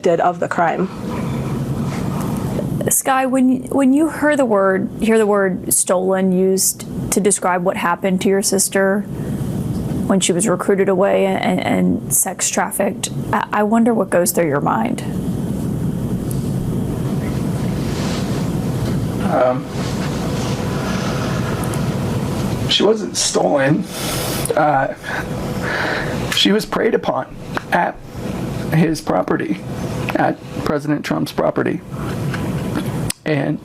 of the crime. Sky, when you hear the word stolen used to describe what happened to your sister when she was recruited away and sex trafficked, I wonder what goes through your mind. She wasn't stolen. She was preyed upon at his property, at President Trump's property. And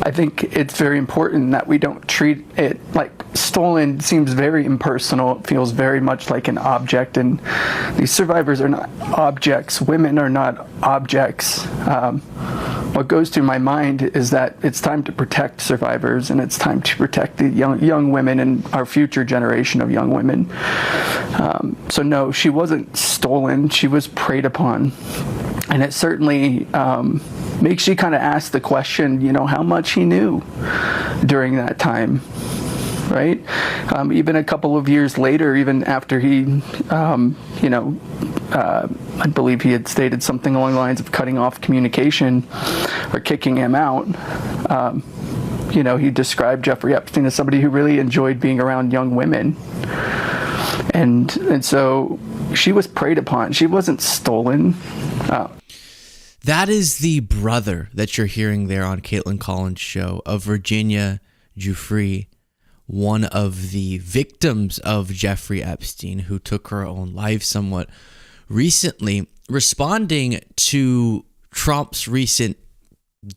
I think it's very important that we don't treat it like stolen. Seems very impersonal. It feels very much like an object, and these survivors are not objects. Women are not objects. What goes through my mind is that it's time to protect survivors, and it's time to protect the young women and our future generation of young women. So no, she wasn't stolen. She was preyed upon, and it certainly makes you kind of ask the question, how much he knew during that time, right? Even a couple of years later, even after he, I believe he had stated something along the lines of cutting off communication or kicking him out. He described Jeffrey Epstein as somebody who really enjoyed being around young women. And so she was preyed upon. She wasn't stolen. That is the brother that you're hearing there on Caitlin Collins' show of Virginia Giuffre, one of the victims of Jeffrey Epstein, who took her own life somewhat recently, responding to Trump's recent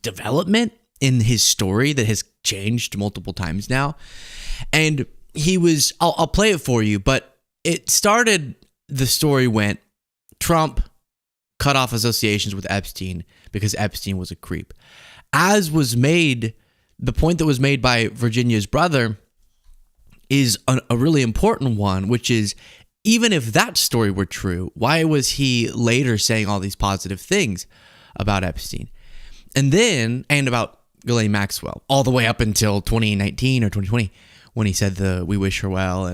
development in his story that has changed multiple times now. And he was, I'll play it for you, but it started, the story went, Trump cut off associations with Epstein because Epstein was a creep. As was made, the point that was made by Virginia's brother is a really important one, which is, even if that story were true, why was he later saying all these positive things about Epstein? And about Ghislaine Maxwell, all the way up until 2019 or 2020, when he said we wish her well,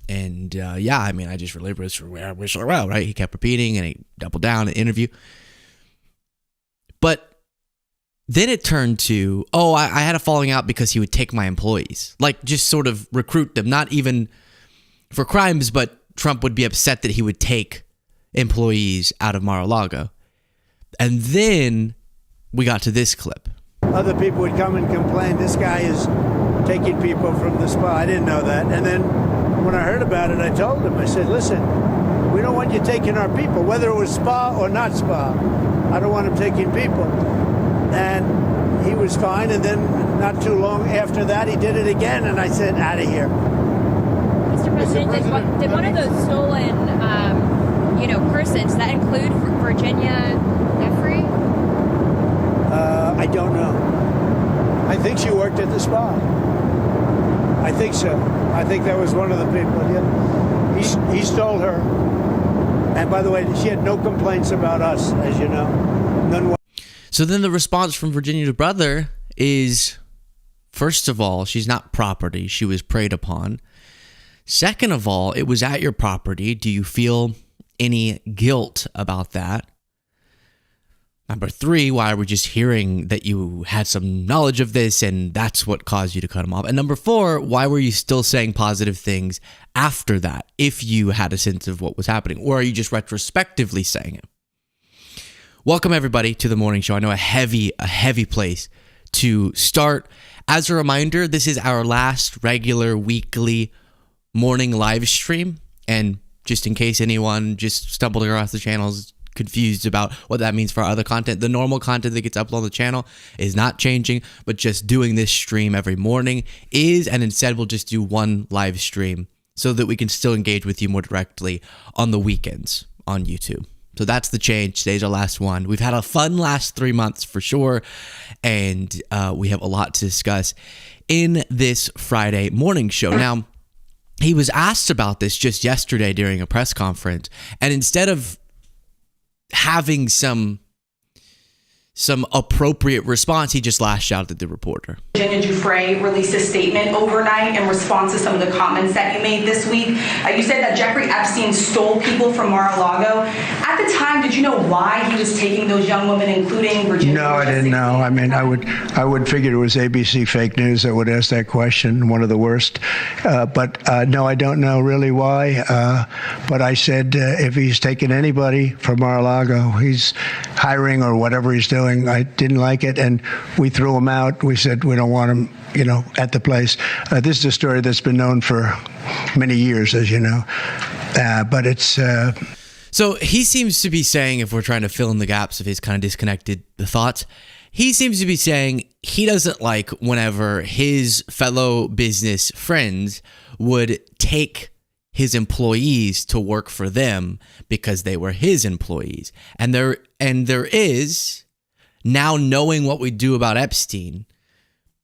I just really wish her well, right? He kept repeating and he doubled down in the interview. But then it turned to, I had a falling out because he would take my employees, like just sort of recruit them, not even for crimes, but Trump would be upset that he would take employees out of Mar-a-Lago. And then we got to this clip. Other people would come and complain, this guy is taking people from the spa. I didn't know that. And then when I heard about it, I told him, I said, listen, we don't want you taking our people, whether it was spa or not spa. I don't want him taking people. And he was fine. And then not too long after that, he did it again. And I said, out of here. Mr. President, did one of those stolen, persons, that include Virginia Giuffre? I don't know. I think she worked at the spa. I think so. I think that was one of the people. Yeah. He stole her. And by the way, she had no complaints about us, as you know. None. So then the response from Virginia's brother is, first of all, she's not property. She was preyed upon. Second of all, it was at your property. Do you feel any guilt about that? Number three, why are we just hearing that you had some knowledge of this and that's what caused you to cut him off? And number four, why were you still saying positive things after that if you had a sense of what was happening? Or are you just retrospectively saying it? Welcome, everybody, to the morning show. I know a heavy place to start. As a reminder, this is our last regular weekly morning live stream. And just in case anyone just stumbled across the channels confused about what that means for our other content, the normal content that gets uploaded on the channel is not changing, but just doing this stream every morning is, and instead we'll just do one live stream so that we can still engage with you more directly on the weekends on YouTube. So that's the change. Today's our last one. We've had a fun last 3 months for sure, and we have a lot to discuss in this Friday morning show. Now, he was asked about this just yesterday during a press conference, and instead of having some some appropriate response. He just lashed out at the reporter. Virginia Giuffre released a statement overnight in response to some of the comments that you made this week. You said that Jeffrey Epstein stole people from Mar-a-Lago. At the time, did you know why he was taking those young women, including Virginia? No, I didn't know. I mean, I would figure it was ABC fake news that would ask that question, one of the worst. But no, I don't know really why. But I said if he's taking anybody from Mar-a-Lago, he's hiring or whatever he's doing. I didn't like it, and we threw him out. We said we don't want him, at the place. This is a story that's been known for many years, as you know. But it's... So he seems to be saying, if we're trying to fill in the gaps of his kind of disconnected thoughts, he seems to be saying he doesn't like whenever his fellow business friends would take his employees to work for them because they were his employees. And there is, now knowing what we do about Epstein,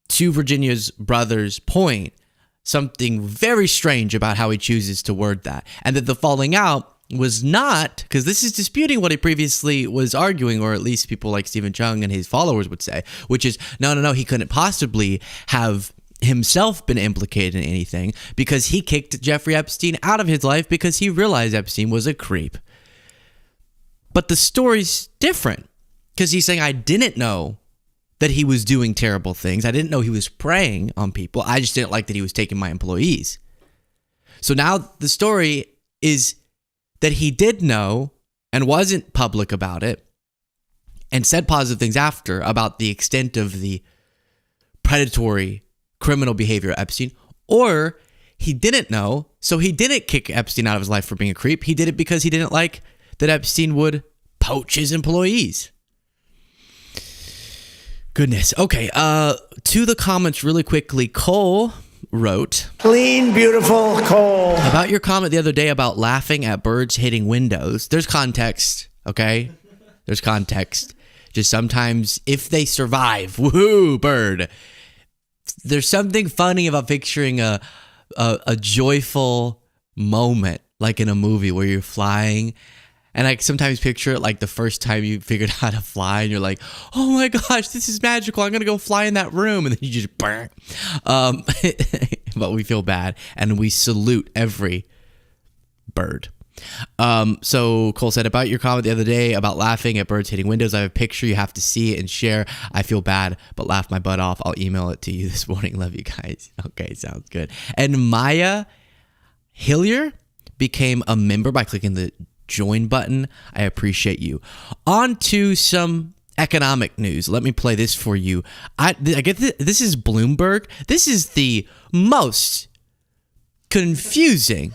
to Virginia's brother's point, something very strange about how he chooses to word that. And that the falling out was not, because this is disputing what he previously was arguing, or at least people like Stephen Chung and his followers would say, which is, no, he couldn't possibly have himself been implicated in anything because he kicked Jeffrey Epstein out of his life because he realized Epstein was a creep. But the story's different because he's saying, I didn't know that he was doing terrible things. I didn't know he was preying on people. I just didn't like that he was taking my employees. So now the story is that he did know and wasn't public about it and said positive things after about the extent of the predatory criminal behavior of Epstein, or he didn't know, so he didn't kick Epstein out of his life for being a creep. He did it because he didn't like that Epstein would poach his employees. Goodness. Okay, to the comments really quickly. Cole wrote, Clean, beautiful Cole. About your comment the other day about laughing at birds hitting windows. There's context, okay? There's context. Just sometimes if they survive, woohoo, bird. There's something funny about picturing a joyful moment, like in a movie where you're flying. And I sometimes picture it like the first time you figured out how to fly and you're like, oh my gosh, this is magical. I'm going to go fly in that room. And then you just burn. But we feel bad. And we salute every bird. So Cole said, about your comment the other day about laughing at birds hitting windows, I have a picture. You have to see it and share. I feel bad, but laugh my butt off. I'll email it to you this morning. Love you guys. Okay, sounds good. And Maya Hillier became a member by clicking the join button. I appreciate you. On to some economic news. Let me play this for you. I get this is Bloomberg. This is the most confusing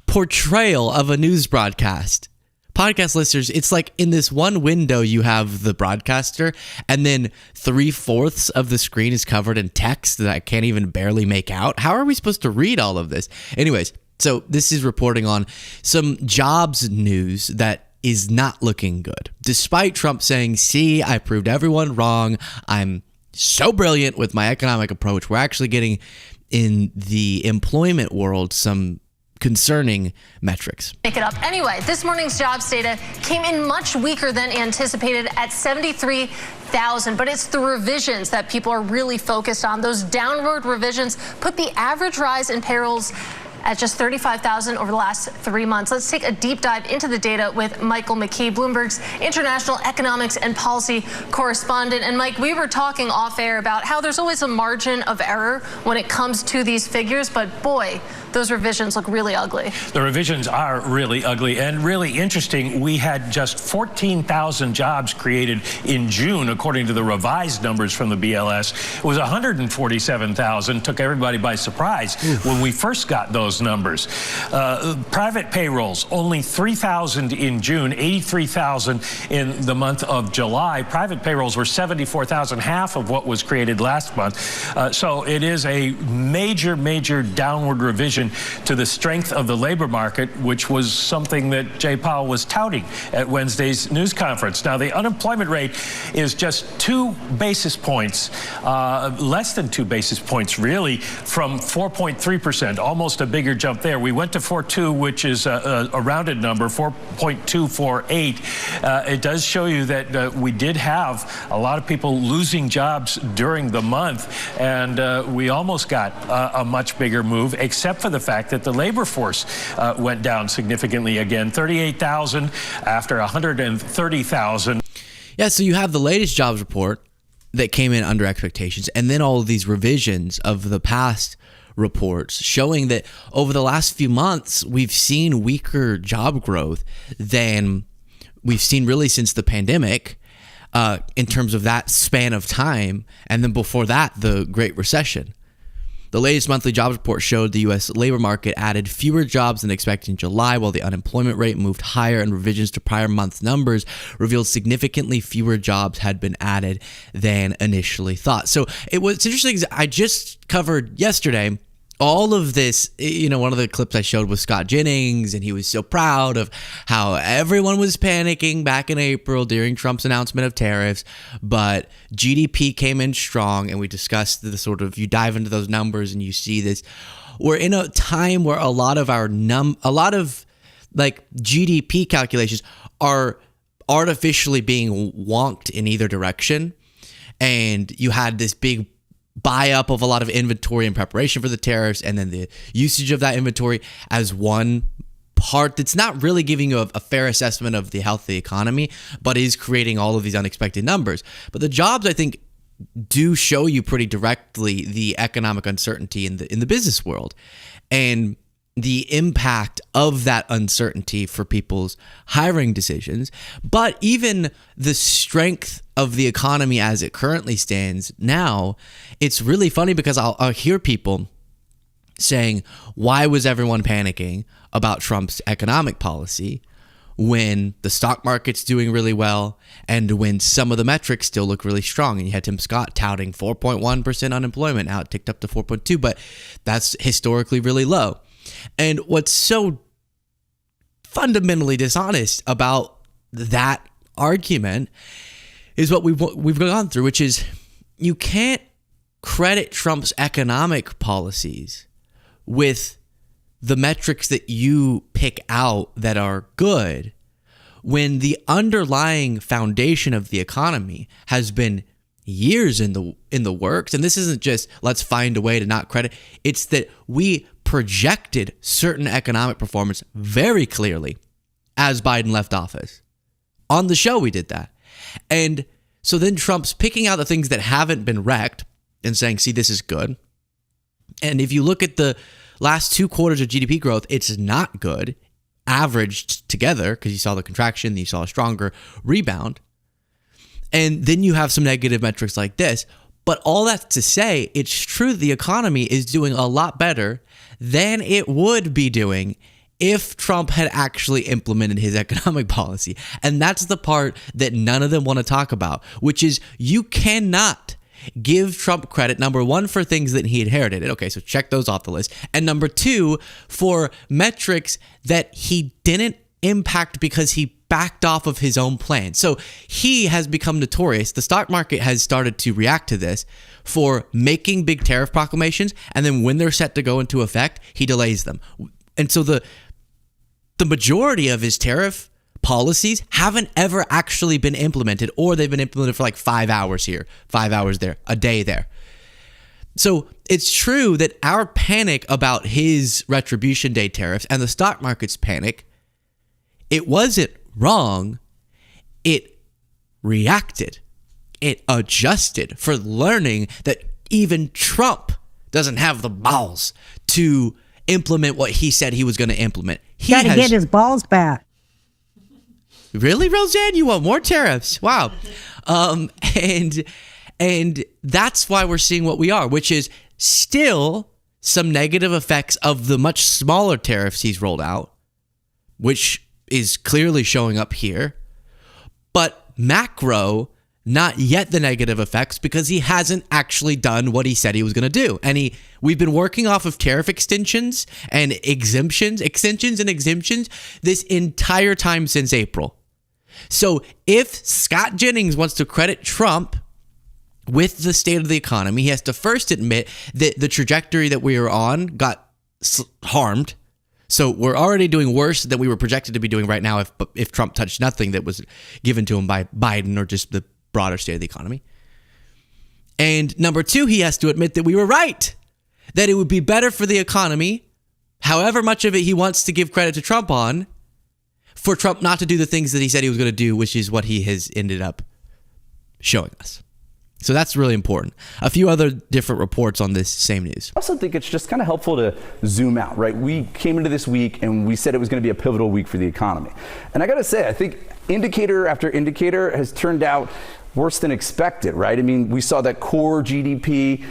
portrayal of a news broadcast. Podcast listeners, it's like in this one window you have the broadcaster and then 3/4 of the screen is covered in text that I can't even barely make out. How are we supposed to read all of this? Anyways, so this is reporting on some jobs news that is not looking good. Despite Trump saying, see, I proved everyone wrong. I'm so brilliant with my economic approach. We're actually getting in the employment world some concerning metrics. Make it up. Anyway, this morning's jobs data came in much weaker than anticipated at 73,000, but it's the revisions that people are really focused on. Those downward revisions put the average rise in payrolls at just 35,000 over the last 3 months. Let's take a deep dive into the data with Michael McKee, Bloomberg's international economics and policy correspondent. And Mike, we were talking off air about how there's always a margin of error when it comes to these figures, but boy, those revisions look really ugly. The revisions are really ugly and really interesting. We had just 14,000 jobs created in June, according to the revised numbers from the BLS. It was 147,000. Took everybody by surprise when we first got those numbers. Private payrolls, only 3,000 in June, 83,000 in the month of July. Private payrolls were 74,000, half of what was created last month. So it is a major, major downward revision to the strength of the labor market, which was something that Jay Powell was touting at Wednesday's news conference. Now, the unemployment rate is just 2 basis points, less than 2 basis points, really, from 4.3%, almost a big bigger jump there. We went to 4.2, which is a rounded number, 4.248. It does show you that we did have a lot of people losing jobs during the month, and we almost got a much bigger move, except for the fact that the labor force went down significantly again, 38,000 after 130,000. Yeah, so you have the latest jobs report that came in under expectations, and then all of these revisions of the past reports showing that over the last few months, we've seen weaker job growth than we've seen really since the pandemic in terms of that span of time. And then before that, the Great Recession. The latest monthly jobs report showed the U.S. labor market added fewer jobs than expected in July, while the unemployment rate moved higher, and revisions to prior month numbers revealed significantly fewer jobs had been added than initially thought. So it's interesting. I just covered yesterday all of this. One of the clips I showed was Scott Jennings, and he was so proud of how everyone was panicking back in April during Trump's announcement of tariffs, but GDP came in strong, and we discussed the sort of, you dive into those numbers and you see this. We're in a time where a lot of GDP calculations are artificially being wonked in either direction, and you had this big buy up of a lot of inventory in preparation for the tariffs, and then the usage of that inventory as one part that's not really giving you a fair assessment of the health of the economy, but is creating all of these unexpected numbers. But the jobs, I think, do show you pretty directly the economic uncertainty in the business world, and the impact of that uncertainty for people's hiring decisions. But even the strength of the economy as it currently stands now, it's really funny because I'll hear people saying, why was everyone panicking about Trump's economic policy when the stock market's doing really well and when some of the metrics still look really strong? And you had Tim Scott touting 4.1% unemployment. Now it ticked up to 4.2, but that's historically really low. And what's so fundamentally dishonest about that argument is what we've gone through, which is you can't credit Trump's economic policies with the metrics that you pick out that are good when the underlying foundation of the economy has been years in the works. And this isn't just let's find a way to not credit. It's that we projected certain economic performance very clearly as Biden left office. On the show, we did that. And so then Trump's picking out the things that haven't been wrecked and saying, see, this is good. And if you look at the last 2 quarters of GDP growth, it's not good, averaged together, because you saw the contraction, you saw a stronger rebound. And then you have some negative metrics like this. But all that to say, it's true the economy is doing a lot better than it would be doing if Trump had actually implemented his economic policy. And that's the part that none of them want to talk about, which is you cannot give Trump credit, number one, for things that he inherited. Okay, so check those off the list. And number two, for metrics that he didn't impact because he backed off of his own plan. So he has become notorious. The stock market has started to react to this for making big tariff proclamations, and then when they're set to go into effect, he delays them. And so the majority of his tariff policies haven't ever actually been implemented, or they've been implemented for like 5 hours here, 5 hours there, a day there. So it's true that our panic about his Retribution Day tariffs and the stock market's panic, it wasn't wrong. It reacted. It adjusted for learning that even Trump doesn't have the balls to implement what he said he was going to implement. He got to get his balls back. Really, Roseanne? You want more tariffs? Wow. And that's why we're seeing what we are, which is still some negative effects of the much smaller tariffs he's rolled out, which is clearly showing up here. But macro, not yet the negative effects, because he hasn't actually done what he said he was going to do. And we've been working off of tariff extensions and extensions and exemptions this entire time since April. So if Scott Jennings wants to credit Trump with the state of the economy, he has to first admit that the trajectory that we are on got harmed. So we're already doing worse than we were projected to be doing right now if Trump touched nothing that was given to him by Biden or just the broader state of the economy. And number two, he has to admit that we were right, that it would be better for the economy, however much of it he wants to give credit to Trump on, for Trump not to do the things that he said he was going to do, which is what he has ended up showing us. So that's really important. A few other different reports on this same news. I also think it's just kind of helpful to zoom out, right? We came into this week and we said it was going to be a pivotal week for the economy. And I got to say, I think indicator after indicator has turned out worse than expected, right? I mean, we saw that core GDP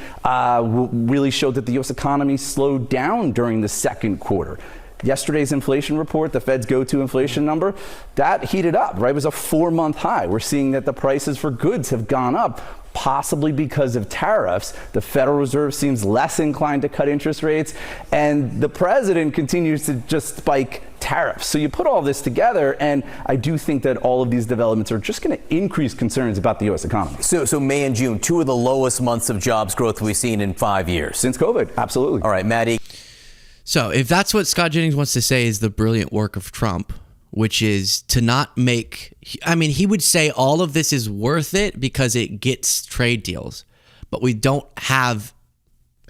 really showed that the U.S. economy slowed down during the second quarter. Yesterday's inflation report, the Fed's go-to inflation number, that heated up, right? It was a 4-month high. We're seeing that the prices for goods have gone up, possibly because of tariffs. The Federal Reserve seems less inclined to cut interest rates, and the president continues to just spike tariffs. So you put all this together, and I do think that all of these developments are just going to increase concerns about the U.S. economy. So May and June, 2 of the lowest months of jobs growth we've seen in 5 years. Since COVID, absolutely. All right, Maddie. So if that's what Scott Jennings wants to say is the brilliant work of Trump, which is to not make, I mean, he would say all of this is worth it because it gets trade deals, but we don't have,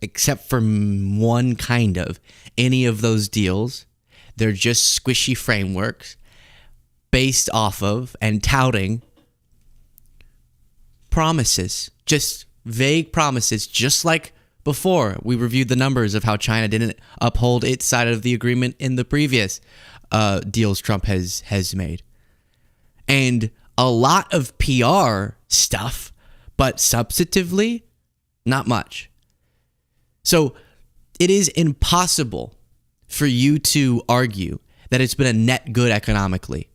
except for one kind of, any of those deals. They're just squishy frameworks based off of and touting promises, just vague promises, just like before we reviewed the numbers of how China didn't uphold its side of the agreement in the previous deals Trump has made. And a lot of PR stuff, but substantively, not much. So it is impossible for you to argue that it's been a net good economically.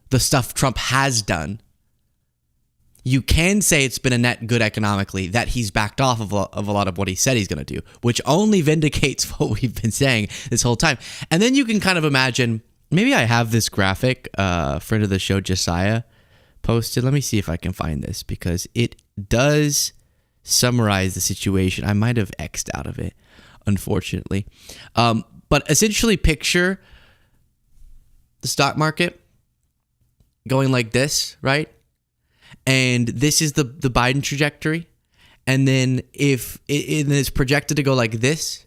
The stuff Trump has done. You can say it's been a net good economically, that he's backed off of a lot of what he said he's going to do, which only vindicates what we've been saying this whole time. And then you can kind of imagine, maybe I have this graphic, friend of the show, Josiah, posted. Let me see if I can find this because it does summarize the situation. I might have X'd out of it, unfortunately. But essentially picture the stock market going like this, right? And this is the Biden trajectory. And then if it's projected to go like this,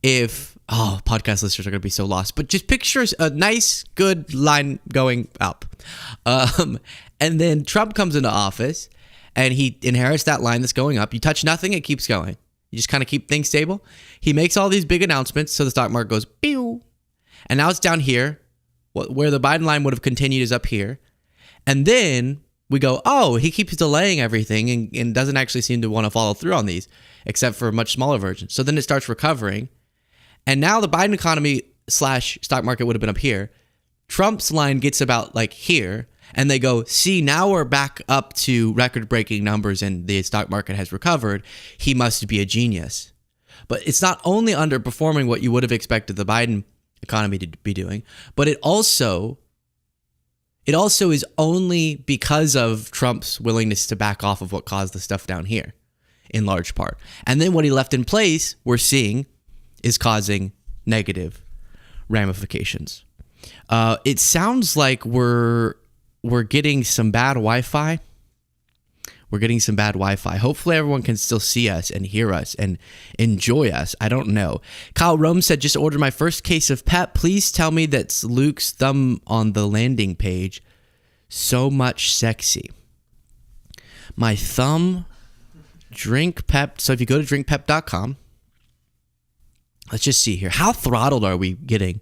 podcast listeners are going to be so lost, but just picture a nice, good line going up. And then Trump comes into office and he inherits that line that's going up. You touch nothing, it keeps going. You just kind of keep things stable. He makes all these big announcements, so the stock market goes, pew. And now it's down here. Where the Biden line would have continued is up here. And then we go, oh, he keeps delaying everything and doesn't actually seem to want to follow through on these, except for a much smaller version. So then it starts recovering. And now the Biden economy / stock market would have been up here. Trump's line gets about like here. And they go, see, now we're back up to record-breaking numbers and the stock market has recovered. He must be a genius. But it's not only underperforming what you would have expected the Biden economy to be doing, but it also is only because of Trump's willingness to back off of what caused the stuff down here, in large part. And then what he left in place, we're seeing, is causing negative ramifications. It sounds like we're getting some bad Wi-Fi. Hopefully everyone can still see us and hear us and enjoy us. I don't know. Kyle Rome said, just ordered my first case of Pep. Please tell me that's Luke's thumb on the landing page. So much sexy. My thumb, drink Pep. So if you go to drinkpep.com, let's just see here. How throttled are we getting?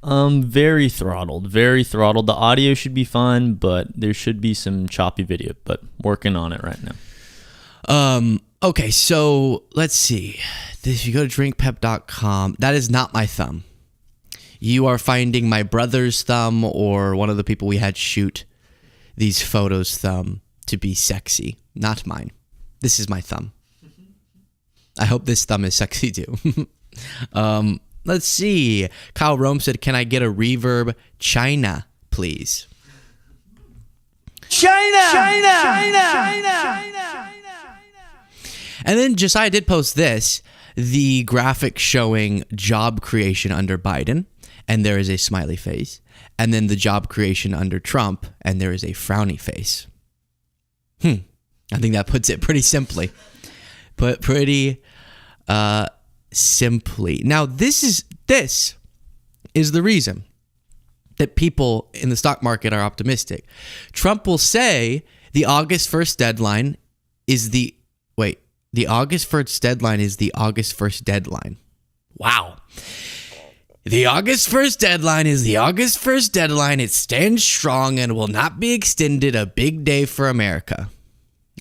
Very throttled. The audio should be fine, but there should be some choppy video, but working on it right now. Okay, so let's see. If you go to drinkpep.com, that is not my thumb. You are finding my brother's thumb or one of the people we had shoot these photos' thumb to be sexy, not mine. This is my thumb. I hope this thumb is sexy too. Let's see. Kyle Rome said, can I get a reverb China, please? China. And then Josiah did post this, the graphic showing job creation under Biden, and there is a smiley face. And then the job creation under Trump, and there is a frowny face. I think that puts it pretty simply. Simply. Now, this is the reason that people in the stock market are optimistic. Trump will say the August 1st deadline is the August 1st deadline is the August 1st deadline. Wow. The August 1st deadline is the August 1st deadline. It stands strong and will not be extended. A big day for America.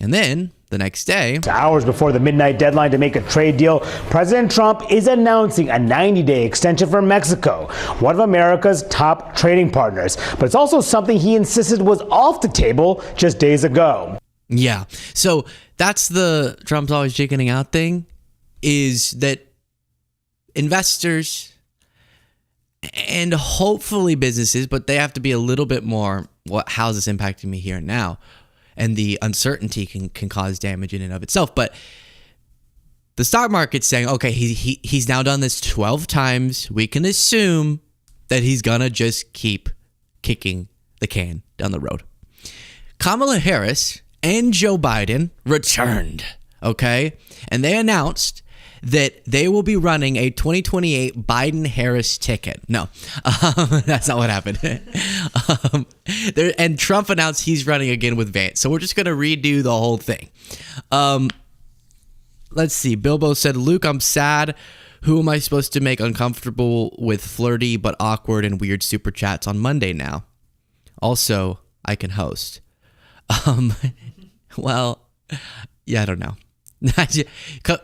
And then the next day, hours before the midnight deadline to make a trade deal, President Trump is announcing a 90-day extension for Mexico, one of America's top trading partners. But it's also something he insisted was off the table just days ago. Yeah. So that's the Trump's always chickening out thing, is that investors and hopefully businesses, but they have to be a little bit more, how's this impacting me here and now? And the uncertainty can cause damage in and of itself. But the stock market's saying, okay, he's now done this 12 times. We can assume that he's going to just keep kicking the can down the road. Kamala Harris and Joe Biden returned, okay? And they announced that they will be running a 2028 Biden-Harris ticket. No, that's not what happened. And Trump announced he's running again with Vance. So we're just going to redo the whole thing. Let's see. Bilbo said, Luke, I'm sad. Who am I supposed to make uncomfortable with flirty but awkward and weird super chats on Monday now? Also, I can host. Well, yeah, I don't know.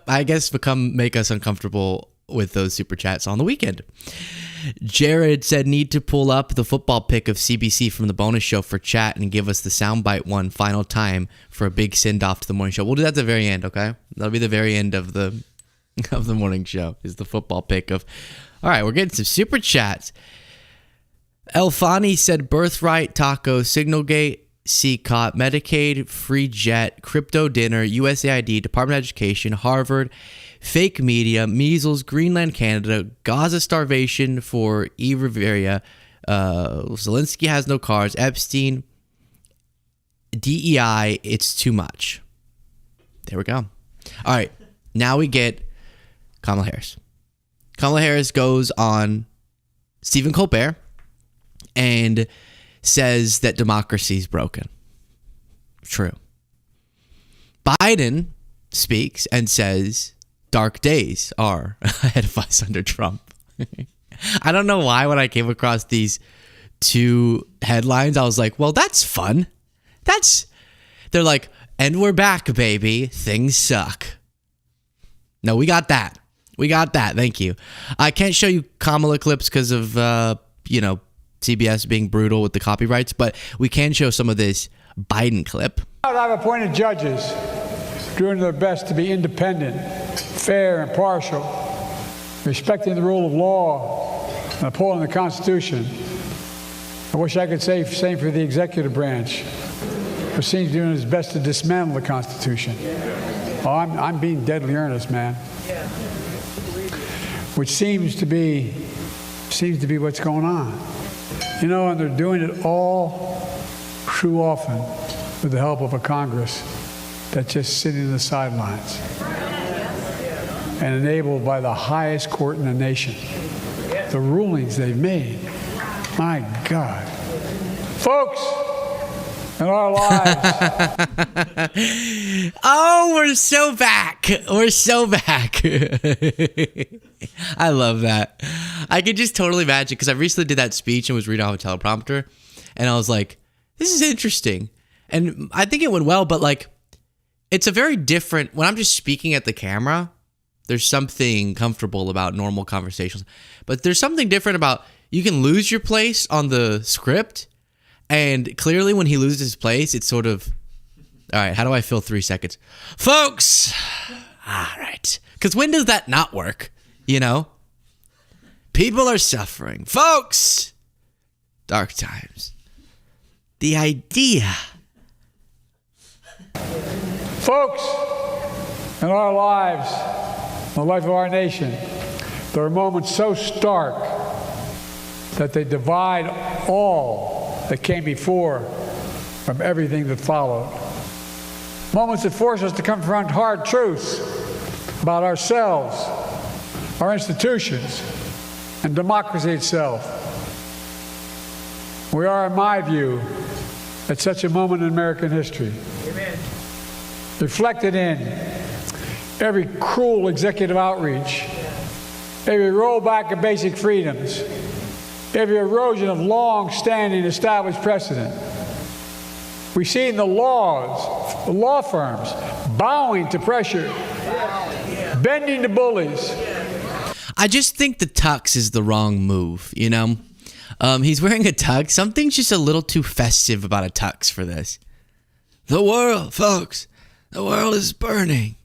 I guess make us uncomfortable with those super chats on the weekend. Jared said, need to pull up the football pick of CBC from the bonus show for chat and give us the soundbite one final time for a big send off to the morning show. We'll do that at the very end, okay? That'll be the very end of the morning show, is the football pick of. All right, we're getting some super chats. Elfani said, birthright, taco, Signalgate, CCOT, Medicaid, free jet, crypto dinner, USAID, Department of Education, Harvard, fake media, measles, Greenland, Canada, Gaza starvation for E. Rivera, Zelensky has no cars, Epstein, DEI, it's too much. There we go. All right, now we get Kamala Harris. Kamala Harris goes on Stephen Colbert and says that democracy is broken. True. Biden speaks and says dark days are ahead of us under Trump. I don't know why when I came across these two headlines, I was like, well, that's fun. They're like, and we're back, baby. Things suck. No, we got that. Thank you. I can't show you Kamala clips because of, CBS being brutal with the copyrights, but we can show some of this Biden clip. I've appointed judges doing their best to be independent, fair, and impartial, respecting the rule of law and upholding the Constitution. I wish I could say the same for the executive branch, who seems doing its best to dismantle the Constitution. Oh, I'm being deadly earnest, man. Which seems to be what's going on. And they're doing it all too often with the help of a Congress that's just sitting in the sidelines and enabled by the highest court in the nation. The rulings they've made, my God. Folks, in our lives. Oh, we're so back. I love that. I could just totally imagine, because I recently did that speech and was reading off a teleprompter, and I was like, this is interesting. And I think it went well, but it's a very different, when I'm just speaking at the camera, there's something comfortable about normal conversations. But there's something different about, you can lose your place on the script, and clearly when he loses his place, it's sort of, all right, how do I fill 3 seconds? Folks! All right. Because when does that not work? People are suffering. Folks! Dark times. The idea. Folks, In our lives, the life of our nation, there are moments so stark that they divide all that came before from everything that followed. Moments that force us to confront hard truths about ourselves, our institutions, and democracy itself. We are, in my view, at such a moment in American history. Amen. Reflected in every cruel executive outreach, every rollback of basic freedoms, every erosion of long-standing established precedent. We see in the laws, the law firms, bowing to pressure, bending to bullies. I just think the tux is the wrong move, you know? He's wearing a tux. Something's just a little too festive about a tux for this. The world, folks, the world is burning.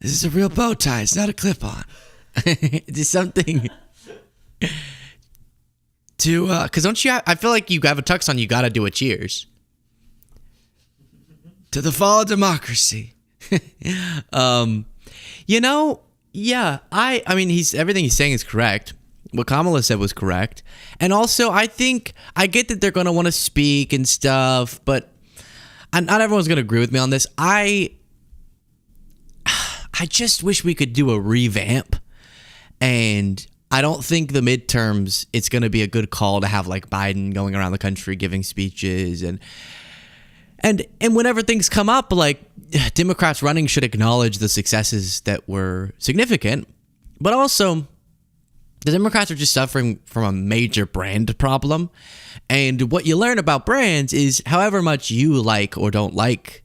This is a real bow tie. It's not a clip-on. It's something to, because don't you, I feel like you have a tux on, you got to do a cheers. To the fall of democracy. You know, yeah, I mean, everything he's saying is correct. What Kamala said was correct. And also, I think, I get that they're going to want to speak and stuff, but not everyone's going to agree with me on this. I just wish we could do a revamp. And I don't think the midterms, it's going to be a good call to have like Biden going around the country giving speeches and whenever things come up, like Democrats running should acknowledge the successes that were significant, but also the Democrats are just suffering from a major brand problem. And what you learn about brands is however much you like or don't like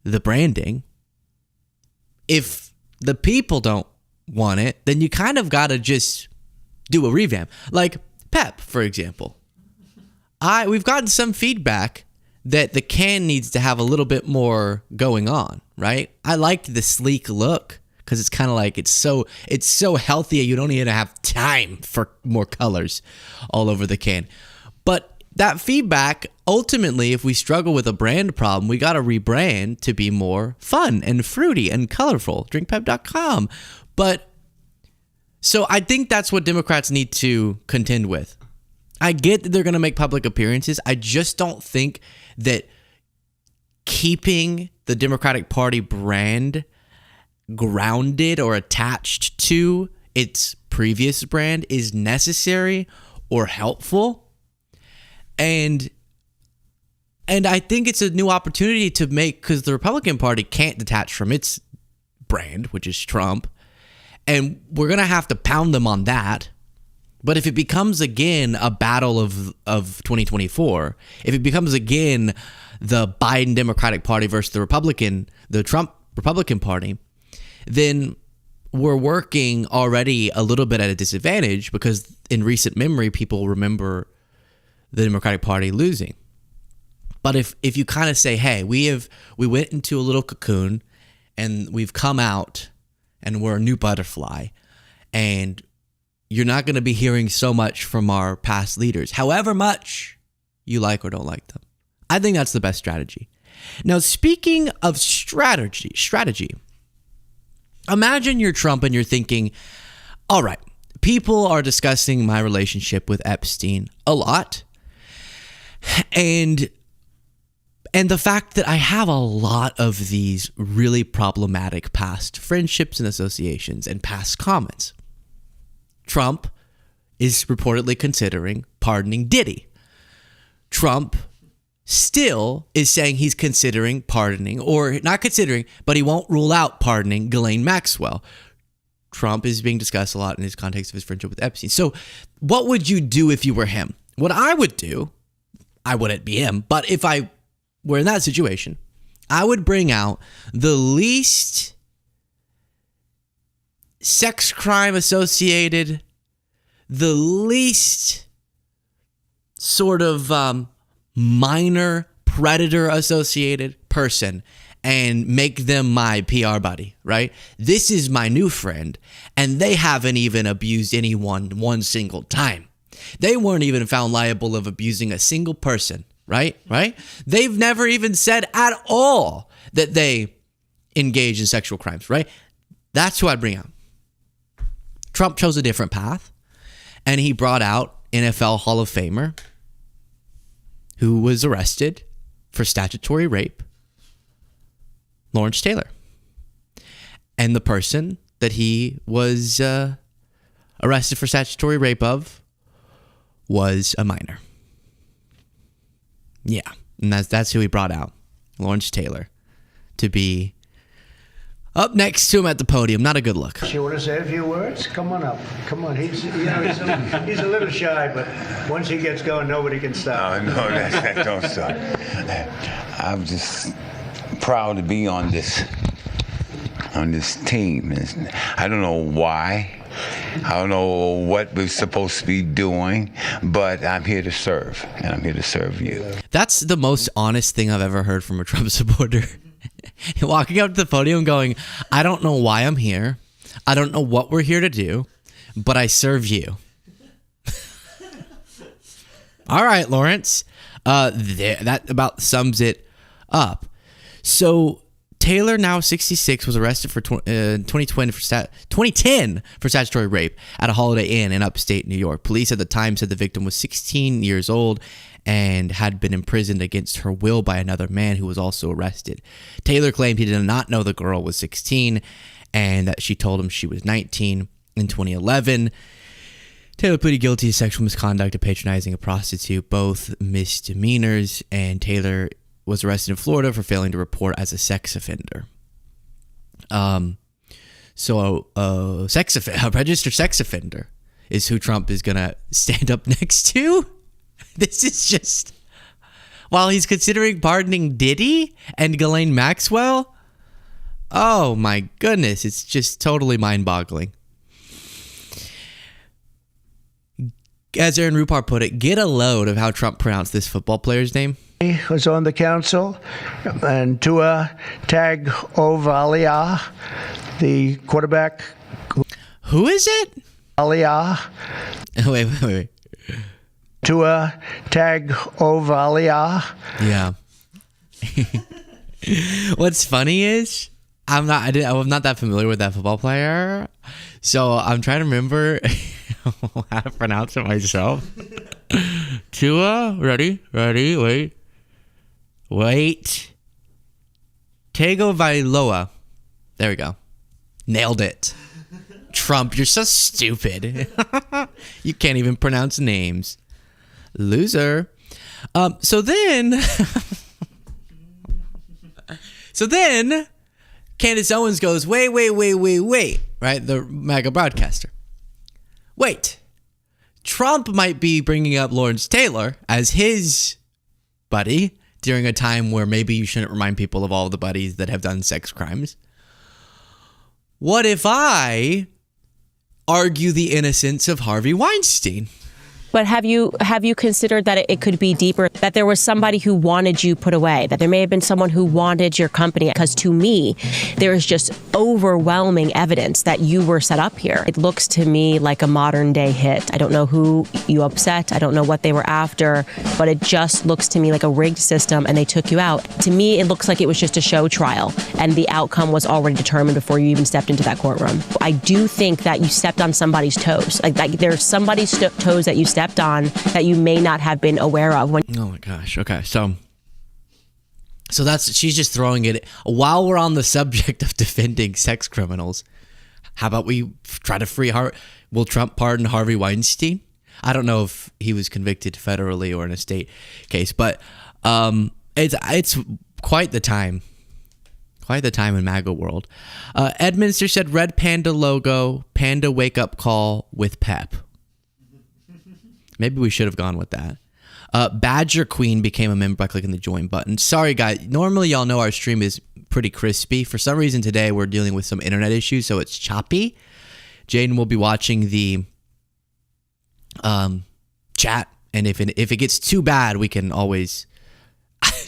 the branding, if the people don't want it, then you kind of got to just do a revamp. Like Pep, for example. We've gotten some feedback that the can needs to have a little bit more going on, right? I liked the sleek look because it's kind of like it's so healthy you don't even have time for more colors all over the can. But that feedback, ultimately, if we struggle with a brand problem, we got to rebrand to be more fun and fruity and colorful. drinkpep.com. But so I think that's what Democrats need to contend with. I get that they're going to make public appearances. I just don't think that keeping the Democratic Party brand grounded or attached to its previous brand is necessary or helpful. And I think it's a new opportunity to make, because the Republican Party can't detach from its brand, which is Trump. And we're going to have to pound them on that. But if it becomes again a battle of 2024, if it becomes again the Biden Democratic Party versus the Trump Republican Party, then we're working already a little bit at a disadvantage because in recent memory, people remember the Democratic Party losing. But if you kind of say, hey, we went into a little cocoon and we've come out and we're a new butterfly, and you're not going to be hearing so much from our past leaders, however much you like or don't like them. I think that's the best strategy. Now, speaking of strategy, imagine you're Trump and you're thinking, all right, people are discussing my relationship with Epstein a lot. And the fact that I have a lot of these really problematic past friendships and associations and past comments. Trump is reportedly considering pardoning Diddy. Trump still is saying he's considering pardoning, or not considering, but he won't rule out pardoning Ghislaine Maxwell. Trump is being discussed a lot in his context of his friendship with Epstein. So what would you do if you were him? What I would do, I wouldn't be him, but if I were in that situation, I would bring out the least sex crime associated, the least sort of minor predator associated person and make them my PR buddy, right? This is my new friend, and they haven't even abused anyone one single time. They weren't even found liable of abusing a single person, right? They've never even said at all that they engaged in sexual crimes, right? That's who I'd bring out. Trump chose a different path, and he brought out NFL Hall of Famer who was arrested for statutory rape, Lawrence Taylor. And the person that he was arrested for statutory rape of was a minor. Yeah, and that's who he brought out, Lawrence Taylor, to be up next to him at the podium. Not a good look. You want to say a few words? Come on up. Come on. He's a little shy, but once he gets going, nobody can stop. No, that don't stop. I'm just proud to be on this team. I don't know why. I don't know what we're supposed to be doing, but I'm here to serve, and I'm here to serve you. That's the most honest thing I've ever heard from a Trump supporter. Walking up to the podium going, I don't know why I'm here. I don't know what we're here to do, but I serve you. All right, Lawrence. That about sums it up. So Taylor, now 66, was arrested for 2010 for statutory rape at a Holiday Inn in upstate New York. Police at the time said the victim was 16 years old and had been imprisoned against her will by another man who was also arrested. Taylor claimed he did not know the girl was 16 and that she told him she was 19 in 2011. Taylor pleaded guilty to sexual misconduct and patronizing a prostitute, both misdemeanors, and Taylor was arrested in Florida for failing to report as a sex offender. A registered sex offender is who Trump is going to stand up next to. This is just, while he's considering pardoning Diddy and Ghislaine Maxwell. Oh my goodness, it's just totally mind-boggling. As Aaron Rupar put it, get a load of how Trump pronounced this football player's name. He was on the council, and Tua Tagovailoa, the quarterback. Who is it? Aliyah. Wait. Tua Tagovailoa. Yeah. What's funny is I'm not that familiar with that football player, so I'm trying to remember how to pronounce it myself. Tua, ready, wait. Tagovailoa. There we go. Nailed it. Trump, you're so stupid. You can't even pronounce names. Loser. So then Candace Owens goes, wait, right? The MAGA broadcaster. Wait, Trump might be bringing up Lawrence Taylor as his buddy during a time where maybe you shouldn't remind people of all the buddies that have done sex crimes. What if I argue the innocence of Harvey Weinstein? But have you considered that it could be deeper, that there was somebody who wanted you put away, that there may have been someone who wanted your company? Because to me, there is just overwhelming evidence that you were set up here. It looks to me like a modern day hit. I don't know who you upset. I don't know what they were after, but it just looks to me like a rigged system and they took you out. To me, it looks like it was just a show trial and the outcome was already determined before you even stepped into that courtroom. I do think that you stepped on somebody's toes. Like there's somebody's toes that you stepped on that you may not have been aware of. Oh my gosh. Okay. So she's just throwing it. While we're on the subject of defending sex criminals, how about we try to will Trump pardon Harvey Weinstein? I don't know if he was convicted federally or in a state case, but it's quite the time. Quite the time in MAGA world. Edminster said red panda logo, panda wake up call with pep. Maybe we should have gone with that. Badger Queen became a member by clicking the join button. Sorry, guys. Normally, y'all know our stream is pretty crispy. For some reason today, we're dealing with some internet issues, so it's choppy. Jaden will be watching the chat, and if it gets too bad, we can always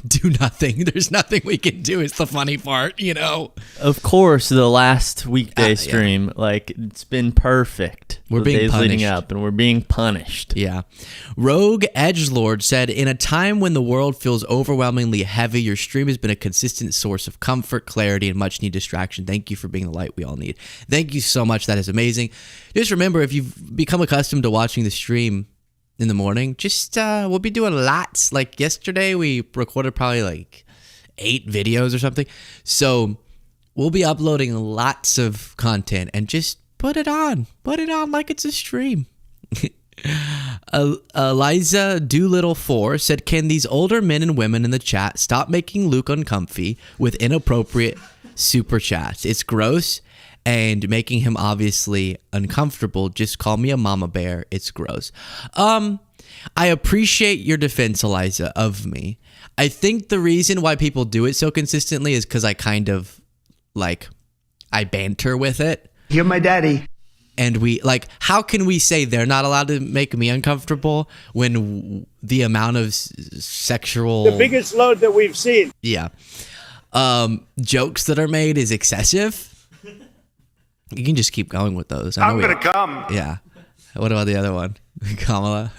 do nothing. There's nothing we can do. It's the funny part, you know. Of course, the last weekday stream, like, it's been perfect. We're the being days punished. leading up, and we're being punished. Yeah. Rogue Edgelord said, in a time when the world feels overwhelmingly heavy, your stream has been a consistent source of comfort, clarity, and much needed distraction. Thank you for being the light we all need. Thank you so much. That is amazing. Just remember, if you've become accustomed to watching the stream in the morning, just we'll be doing lots. Like yesterday, we recorded probably like 8 videos or something. So we'll be uploading lots of content, and just put it on like it's a stream. Eliza Doolittle 4 said, can these older men and women in the chat stop making Luke uncomfy with inappropriate super chats? It's gross and making him obviously uncomfortable. Just call me a mama bear. It's gross. I appreciate your defense, Eliza, of me. I think the reason why people do it so consistently is because I kind of like, I banter with it. You're my daddy. And we like, how can we say they're not allowed to make me uncomfortable when the amount of sexual, The biggest load that we've seen. yeah, jokes that are made is excessive? You can just keep going with those. I'm gonna come. Yeah. What about the other one, Kamala?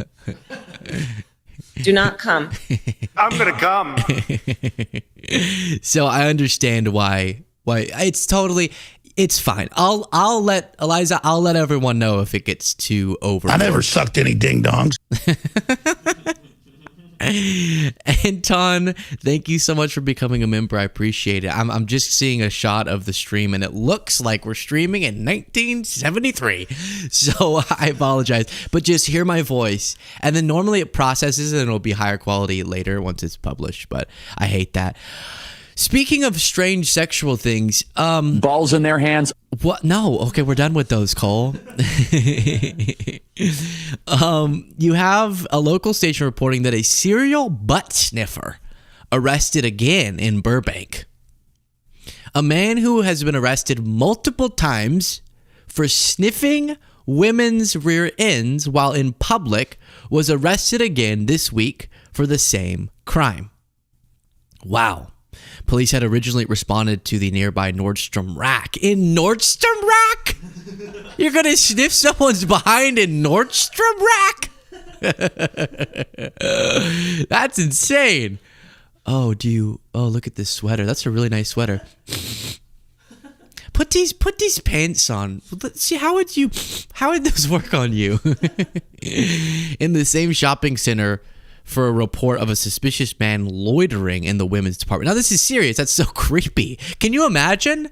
Do not come. I'm gonna come. So I understand why it's totally. It's fine. I'll let Eliza. I'll let everyone know if it gets too over. I never sucked any ding dongs. Anton, thank you so much for becoming a member. I appreciate it. I'm just seeing a shot of the stream, and it looks like we're streaming in 1973. So I apologize, but just hear my voice, and then normally it processes and it'll be higher quality later once it's published. But I hate that. Speaking of strange sexual things, balls in their hands. What? No. Okay, we're done with those, Cole. You have a local station reporting that a serial butt sniffer arrested again in Burbank. A man who has been arrested multiple times for sniffing women's rear ends while in public was arrested again this week for the same crime. Wow. Police had originally responded to the nearby Nordstrom Rack. In Nordstrom Rack? You're going to sniff someone's behind in Nordstrom Rack? That's insane. Oh, look at this sweater. That's a really nice sweater. Put these pants on. Let's see, how would those work on you? In the same shopping center, for a report of a suspicious man loitering in the women's department. Now, this is serious. That's so creepy. Can you imagine?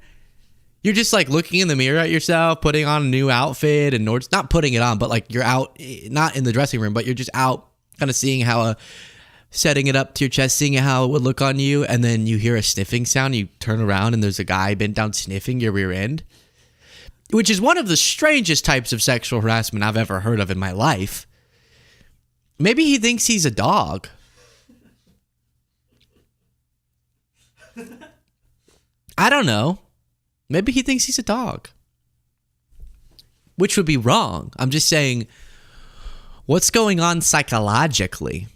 You're just like looking in the mirror at yourself, putting on a new outfit, and not putting it on, but like you're out, not in the dressing room, but you're just out kind of seeing how, setting it up to your chest, seeing how it would look on you, and then you hear a sniffing sound, you turn around, and there's a guy bent down sniffing your rear end, which is one of the strangest types of sexual harassment I've ever heard of in my life. Maybe he thinks he's a dog. I don't know. Maybe he thinks he's a dog. Which would be wrong. I'm just saying, what's going on psychologically?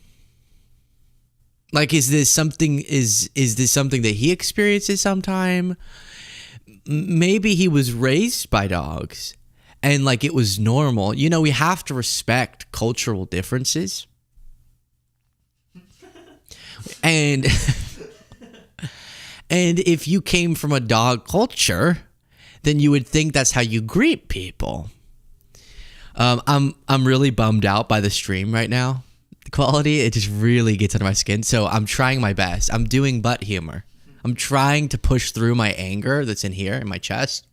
Like, is this something that he experiences sometime? Maybe he was raised by dogs. And like it was normal. You know, we have to respect cultural differences. And if you came from a dog culture, then you would think that's how you greet people. I'm really bummed out by the stream right now. The quality, it just really gets under my skin. So I'm trying my best. I'm doing butt humor. I'm trying to push through my anger that's in here in my chest.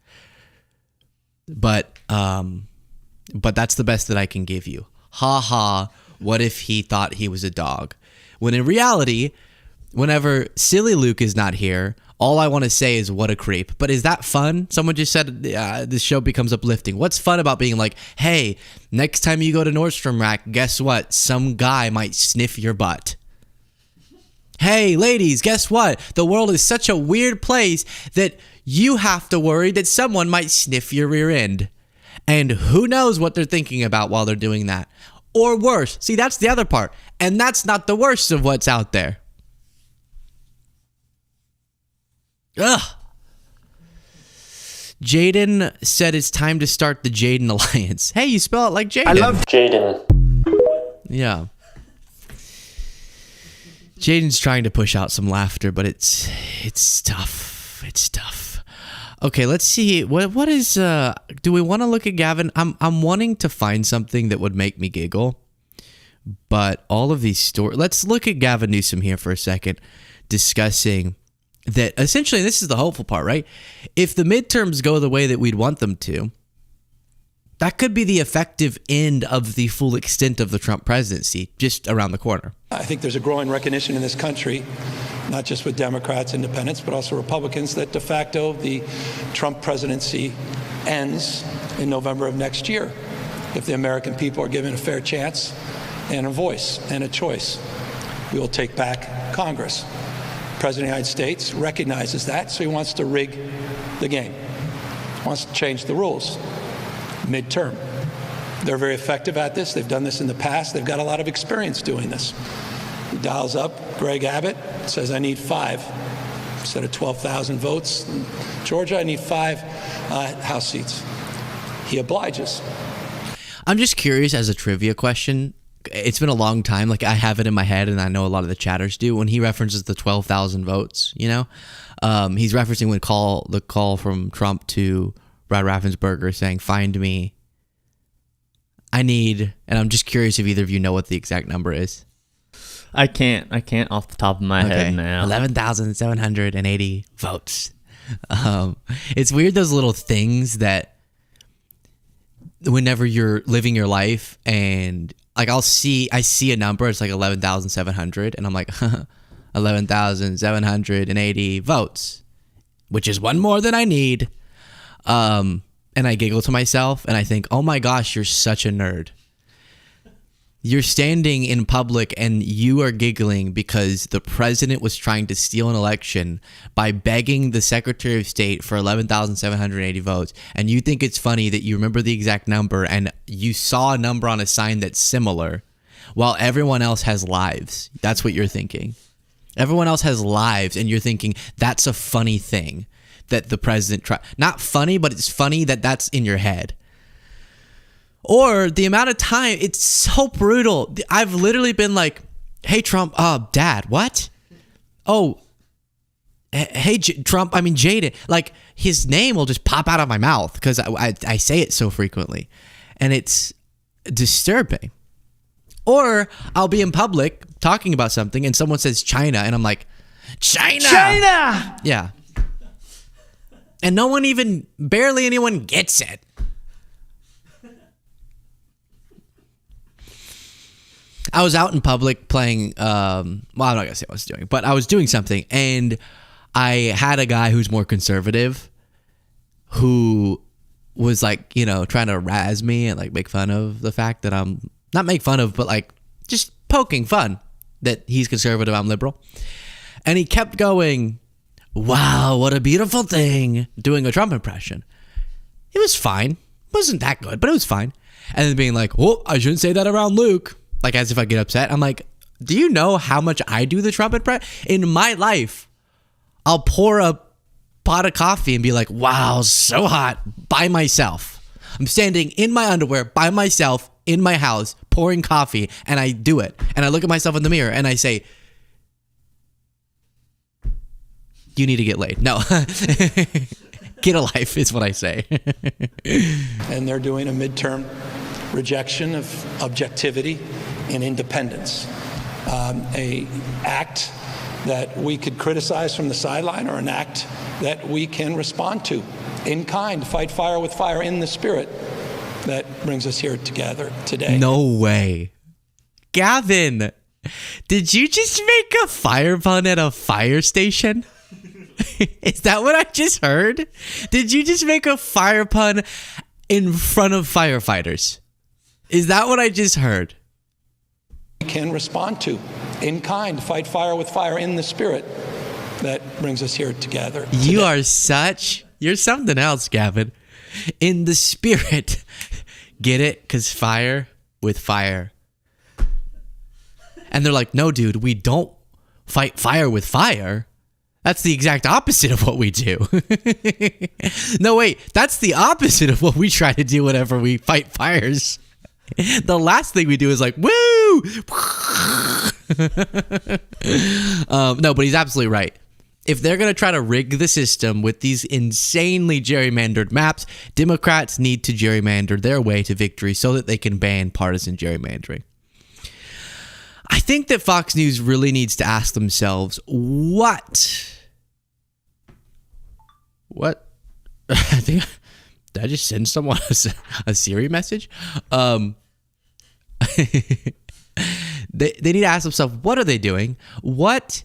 But that's the best that I can give you. Ha ha, what if he thought he was a dog? When in reality, whenever silly Luke is not here, all I want to say is what a creep. But is that fun? Someone just said this show becomes uplifting. What's fun about being like, hey, next time you go to Nordstrom Rack, guess what? Some guy might sniff your butt. Hey, ladies, guess what? The world is such a weird place that you have to worry that someone might sniff your rear end. And who knows what they're thinking about while they're doing that. Or worse. See, that's the other part. And that's not the worst of what's out there. Ugh. Jaden said it's time to start the Jaden Alliance. Hey, you spell it like Jaden. I love Jaden. Yeah. Jaden's trying to push out some laughter, but it's tough. It's tough. Okay, let's see. What is do we want to look at Gavin? I'm wanting to find something that would make me giggle. But all of these stories, let's look at Gavin Newsom here for a second, discussing that essentially, this is the hopeful part, right? If the midterms go the way that we'd want them to, that could be the effective end of the full extent of the Trump presidency just around the corner. I think there's a growing recognition in this country, not just with Democrats, independents, but also Republicans, that de facto the Trump presidency ends in November of next year if the American people are given a fair chance and a voice and a choice. We will take back Congress. The President of the United States recognizes that, so he wants to rig the game, wants to change the rules midterm. They're very effective at this. They've done this in the past. They've got a lot of experience doing this. He dials up Greg Abbott, says, I need 5. Instead of 12,000 votes in Georgia, I need 5 House seats. He obliges. I'm just curious, as a trivia question, it's been a long time. Like, I have it in my head, and I know a lot of the chatters do. When he references the 12,000 votes, you know, he's referencing the call from Trump to Brad Raffensperger saying, find me. I need, and I'm just curious if either of you know what the exact number is. I can't off the top of my head now. 11,780 votes. It's weird, those little things that whenever you're living your life and like I see a number, it's like 11,700 and I'm like 11,780 votes, which is one more than I need. And I giggle to myself and I think, oh my gosh, you're such a nerd. You're standing in public and you are giggling because the president was trying to steal an election by begging the Secretary of State for 11,780 votes. And you think it's funny that you remember the exact number and you saw a number on a sign that's similar while everyone else has lives. That's what you're thinking. Everyone else has lives and you're thinking that's a funny thing that the president tried. Not funny, but it's funny that that's in your head. Or the amount of time, it's so brutal. I've literally been like, hey, Trump, Dad, what? Oh, hey, Jaden. Like, his name will just pop out of my mouth because I say it so frequently. And it's disturbing. Or I'll be in public talking about something and someone says China and I'm like, China! China! Yeah. And barely anyone gets it. I was out in public playing, I'm not going to say what I was doing, but I was doing something, and I had a guy who's more conservative who was like, trying to razz me and like make fun of the fact that I'm, not make fun of, but like just poking fun that he's conservative, I'm liberal. And he kept going, wow, what a beautiful thing, doing a Trump impression. It was fine. It wasn't that good, but it was fine. And then being like, oh, I shouldn't say that around Luke. Like, as if I get upset. I'm like, do you know how much I do the Trump impression? In my life, I'll pour a pot of coffee and be like, wow, so hot, by myself. I'm standing in my underwear by myself in my house, pouring coffee, and I do it. And I look at myself in the mirror and I say, you need to get laid. No. Get a life is what I say. And they're doing a midterm rejection of objectivity and independence. A act that we could criticize from the sideline or an act that we can respond to in kind, fight fire with fire in the spirit that brings us here together today. No way. Gavin, did you just make a fire pun at a fire station? Is that what I just heard? Did you just make a fire pun in front of firefighters? Is that what I just heard? We can respond to in kind, fight fire with fire in the spirit that brings us here together today. You're something else, Gavin. In the spirit. Get it? Because fire with fire. And they're like, no, dude, we don't fight fire with fire. That's the exact opposite of what we do. No, wait, that's the opposite of what we try to do whenever we fight fires. The last thing we do is like, woo! No, but he's absolutely right. If they're going to try to rig the system with these insanely gerrymandered maps, Democrats need to gerrymander their way to victory so that they can ban partisan gerrymandering. I think that Fox News really needs to ask themselves, what? I think, did I just send someone a Siri message? They need to ask themselves, what are they doing? What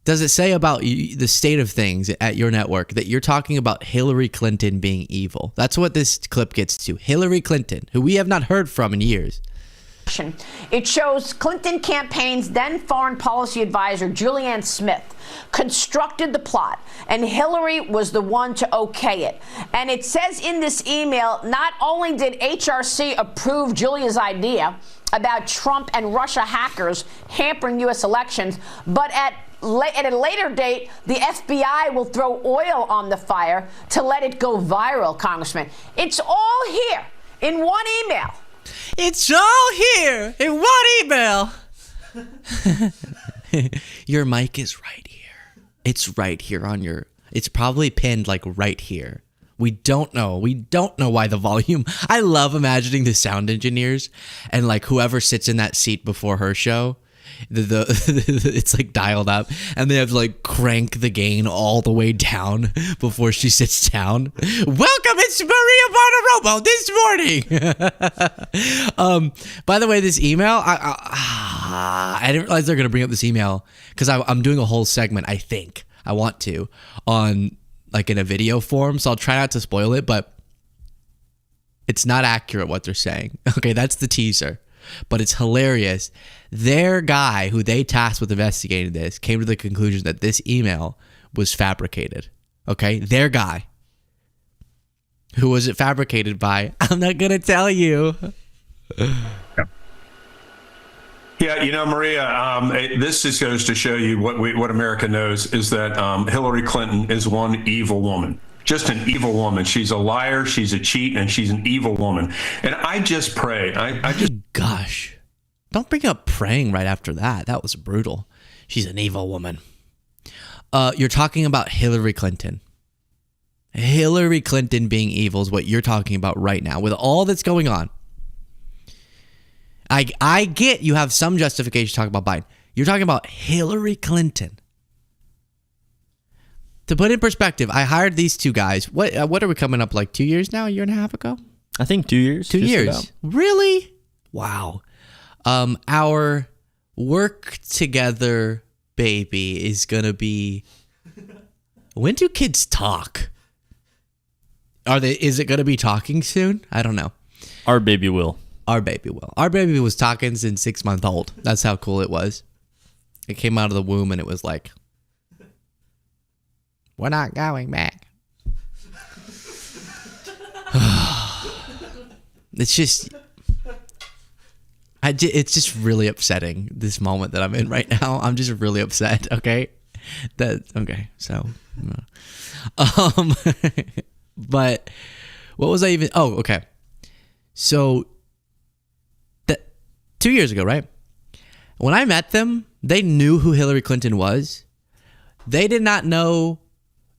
does it say about the state of things at your network that you're talking about Hillary Clinton being evil? That's what this clip gets to. Hillary Clinton, who we have not heard from in years. It shows Clinton campaign's then foreign policy advisor, Julianne Smith, constructed the plot, and Hillary was the one to okay it. And it says in this email, not only did HRC approve Julia's idea about Trump and Russia hackers hampering U.S. elections, but at a later date, the FBI will throw oil on the fire to let it go viral, Congressman. It's all here in one email. It's all here in one email. Your mic is right here. It's right here on your... It's probably pinned like right here. We don't know. We don't know why the volume... I love imagining the sound engineers and like whoever sits in that seat before her show. It's like dialed up and they have to like crank the gain all the way down before she sits down. Welcome, it's Maria Bartiromo this morning. By the way, this email, I didn't realize they're gonna bring up this email because I'm doing a whole segment. I think I want to on like in a video form, so I'll try not to spoil it, but it's not accurate what they're saying. Okay, that's the teaser. But it's hilarious. Their guy who they tasked with investigating this came to the conclusion that this email was fabricated. Okay? Their guy. Who was it fabricated by? I'm not going to tell you. Yeah, you know, Maria, this just goes to show you what America knows is that Hillary Clinton is one evil woman. Just an evil woman. She's a liar, she's a cheat, and she's an evil woman. And I just pray. Gosh. Don't bring up praying right after that. That was brutal. She's an evil woman. You're talking about Hillary Clinton. Hillary Clinton being evil is what you're talking about right now with all that's going on. I get you have some justification to talk about Biden. You're talking about Hillary Clinton. To put in perspective, I hired these two guys. What are we coming up like 2 years now? A year and a half ago? I think 2 years. 2 years. About. Really? Wow. Our work together baby is gonna be. When do kids talk? Is it gonna be talking soon? I don't know. Our baby will. Our baby will. Our baby was talking since 6 months old. That's how cool it was. It came out of the womb and it was like, we're not going back. It's just, it's just really upsetting, this moment that I'm in right now. I'm just really upset, okay? Okay, so. But what was I even, okay. So, 2 years ago, right? When I met them, they knew who Hillary Clinton was. They did not know,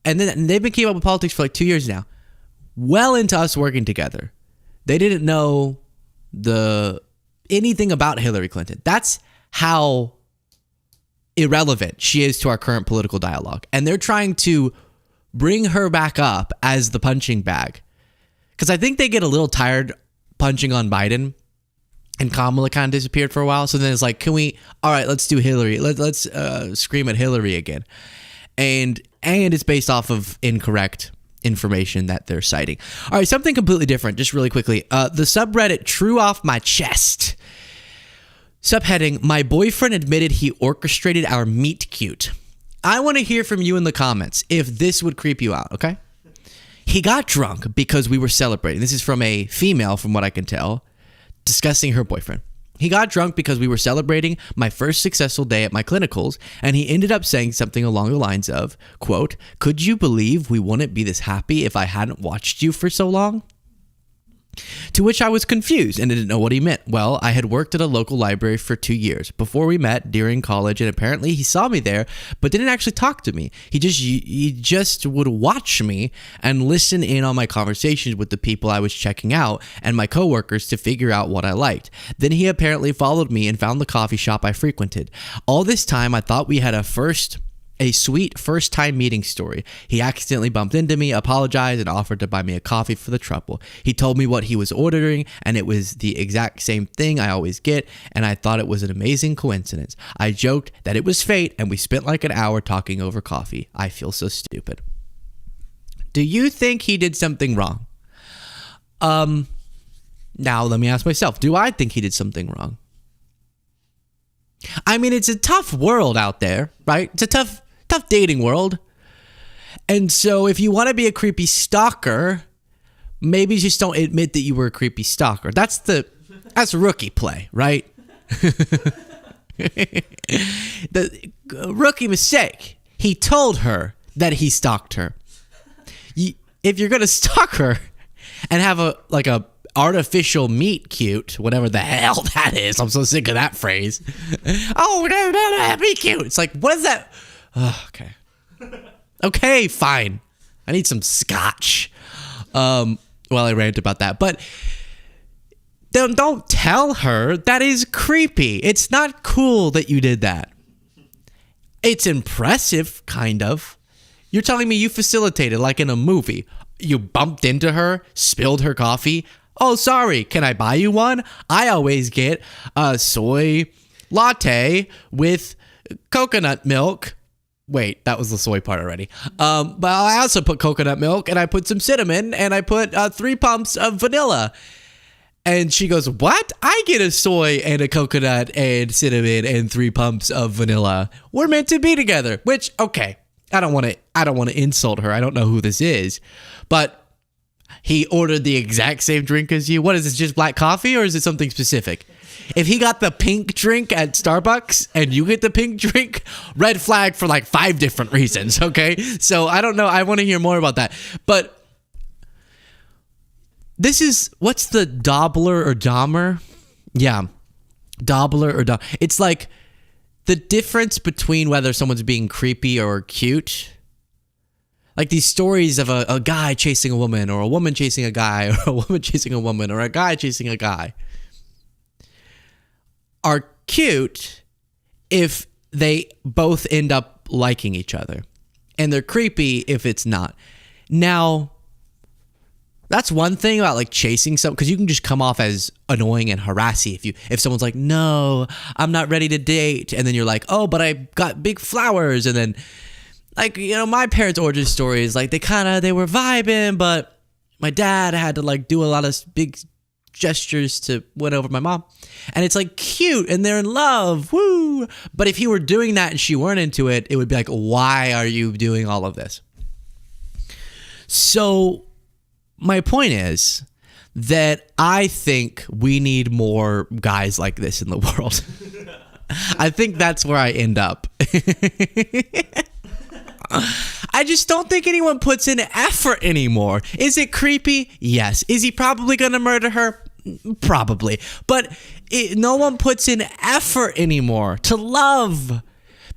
and then they've been keeping up with politics for like 2 years now, well into us working together. They didn't know anything about Hillary Clinton. That's how irrelevant she is to our current political dialogue. And they're trying to bring her back up as the punching bag. Because I think they get a little tired punching on Biden. And Kamala kind of disappeared for a while. So then it's like, all right, let's do Hillary. Let's scream at Hillary again. And it's based off of incorrect information that they're citing. All right, something completely different, just really quickly. The subreddit True Off My Chest. Subheading, my boyfriend admitted he orchestrated our meet cute. I want to hear from you in the comments if this would creep you out, okay? He got drunk because we were celebrating. This is from a female, from what I can tell, discussing her boyfriend. He got drunk because we were celebrating my first successful day at my clinicals, and he ended up saying something along the lines of, quote, "Could you believe we wouldn't be this happy if I hadn't watched you for so long?" To which I was confused and didn't know what he meant. Well, I had worked at a local library for 2 years before we met during college, and apparently he saw me there but didn't actually talk to me. He just would watch me and listen in on my conversations with the people I was checking out and my coworkers to figure out what I liked. Then he apparently followed me and found the coffee shop I frequented. All this time I thought we had a sweet first-time meeting story. He accidentally bumped into me, apologized, and offered to buy me a coffee for the trouble. He told me what he was ordering, and it was the exact same thing I always get, and I thought it was an amazing coincidence. I joked that it was fate, and we spent like an hour talking over coffee. I feel so stupid. Do you think he did something wrong? Now let me ask myself, do I think he did something wrong? I mean, it's a tough world out there, right? It's a tough dating world. And so if you want to be a creepy stalker, maybe just don't admit that you were a creepy stalker. That's rookie play, right? The rookie mistake. He told her that he stalked her. If you're going to stalk her and have a artificial meet cute, whatever the hell that is. I'm so sick of that phrase. Oh, no, be cute. It's like, what is that? Oh, okay. Okay, fine. I need some scotch. Well, I rant about that. But don't tell her. That is creepy. It's not cool that you did that. It's impressive, kind of. You're telling me you facilitated, like in a movie. You bumped into her, spilled her coffee. Oh, sorry, can I buy you one? I always get a soy latte with coconut milk. Wait, that was the soy part already. But I also put coconut milk, and I put some cinnamon, and I put 3 pumps of vanilla. And she goes, what? I get a soy and a coconut and cinnamon and 3 pumps of vanilla. We're meant to be together. Which, okay, I don't want to insult her. I don't know who this is, but he ordered the exact same drink as you. What is this, just black coffee, or is it something specific? If he got the pink drink at Starbucks and you get the pink drink, red flag for like 5 different reasons, okay? So I don't know. I want to hear more about that. But this is, what's the Dobler or Dahmer? Yeah, Dobler or Dahmer. It's like the difference between whether someone's being creepy or cute. Like these stories of a guy chasing a woman, or a woman chasing a guy, or a woman chasing a woman, or a guy chasing a guy, are cute if they both end up liking each other. And they're creepy if it's not. Now, that's one thing about like chasing someone, because you can just come off as annoying and harassy if someone's like, no, I'm not ready to date. And then you're like, oh, but I got big flowers. And then, like, you know, my parents' origin story is like they were vibing, but my dad had to like do a lot of big gestures to win over my mom. And it's like cute and they're in love. Woo! But if he were doing that and she weren't into it, it would be like, why are you doing all of this? So my point is that I think we need more guys like this in the world. I think that's where I end up. I just don't think anyone puts in effort anymore. Is it creepy? Yes. Is he probably going to murder her? Probably. But no one puts in effort anymore to love.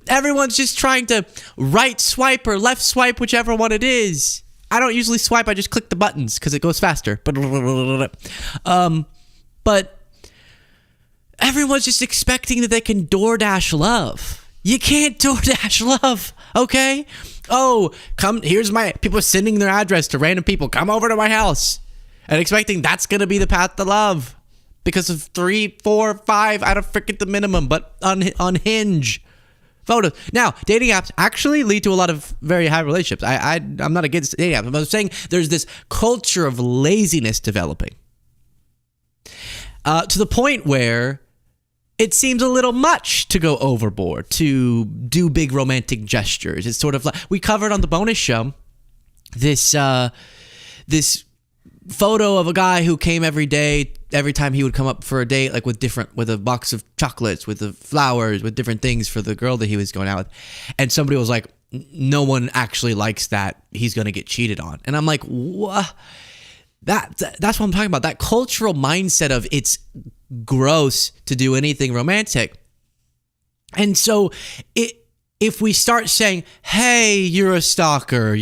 Everyone's just trying to right swipe or left swipe, whichever one it is. I don't usually swipe. I just click the buttons because it goes faster. But everyone's just expecting that they can DoorDash love. You can't DoorDash love, okay? Oh, here's people sending their address to random people. Come over to my house. And expecting that's going to be the path to love. Because of 3, 4, 5, I don't forget the minimum, but on Hinge. Photos. Now, dating apps actually lead to a lot of very high relationships. I'm not against dating apps. I'm saying there's this culture of laziness developing. To the point where it seems a little much to go overboard, to do big romantic gestures. It's sort of like, we covered on the bonus show this photo of a guy who came every day, every time he would come up for a date, like with a box of chocolates, with the flowers, with different things for the girl that he was going out with. And somebody was like, no one actually likes that. He's going to get cheated on. And I'm like, what? That's what I'm talking about. That cultural mindset of it's gross to do anything romantic. And so if we start saying, hey, you're a stalker,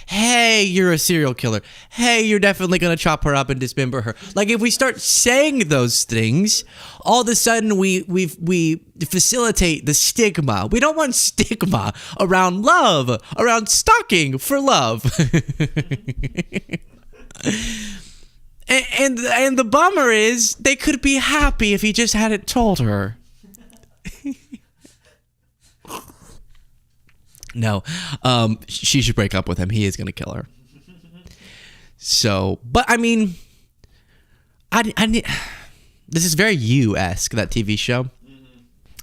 hey, you're a serial killer, hey, you're definitely going to chop her up and dismember her. Like, if we start saying those things, all of a sudden we facilitate the stigma. We don't want stigma around love, around stalking for love. And the bummer is they could be happy if he just hadn't told her. No, she should break up with him. He is going to kill her. So, but I mean, this is very You-esque, that TV show.